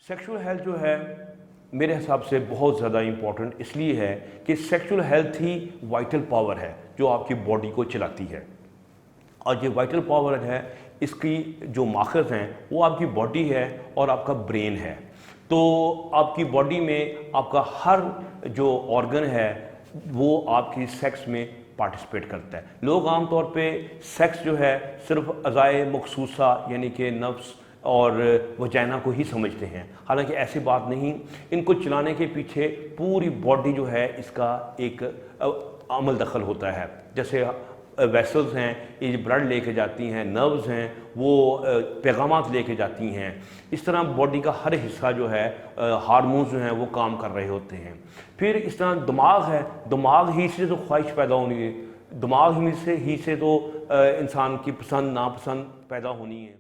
Sexual health जो है मेरे हिसाब से बहुत ज़्यादा इम्पॉर्टेंट इसलिए है कि सेक्सुअल हेल्थ ही वाइटल पावर है जो आपकी बॉडी को चलाती है। और ये वाइटल पावर है, इसकी जो माखज़ हैं वो आपकी बॉडी है और आपका ब्रेन है। तो आपकी बॉडी में आपका हर जो ऑर्गन है वो आपकी सेक्स में पार्टिसिपेट करता है। लोग आम तौर पे सेक्स जो है सिर्फ अज़ाए मखसूसा यानी कि नफ्स और वजाइना को ही समझते हैं, हालांकि ऐसी बात नहीं। इनको चलाने के पीछे पूरी बॉडी जो है इसका एक अमल दखल होता है। जैसे वेसल्स हैं, ये ब्लड लेके जाती हैं, नर्व्स हैं वो पैगामात लेके जाती हैं। इस तरह बॉडी का हर हिस्सा जो है हार्मोन्स जो हैं वो काम कर रहे होते हैं। फिर इस तरह दिमाग है, दिमाग ही से तो ख्वाहिश पैदा होनी है, दिमाग ही से तो इंसान की पसंद नापसंद पैदा होनी है।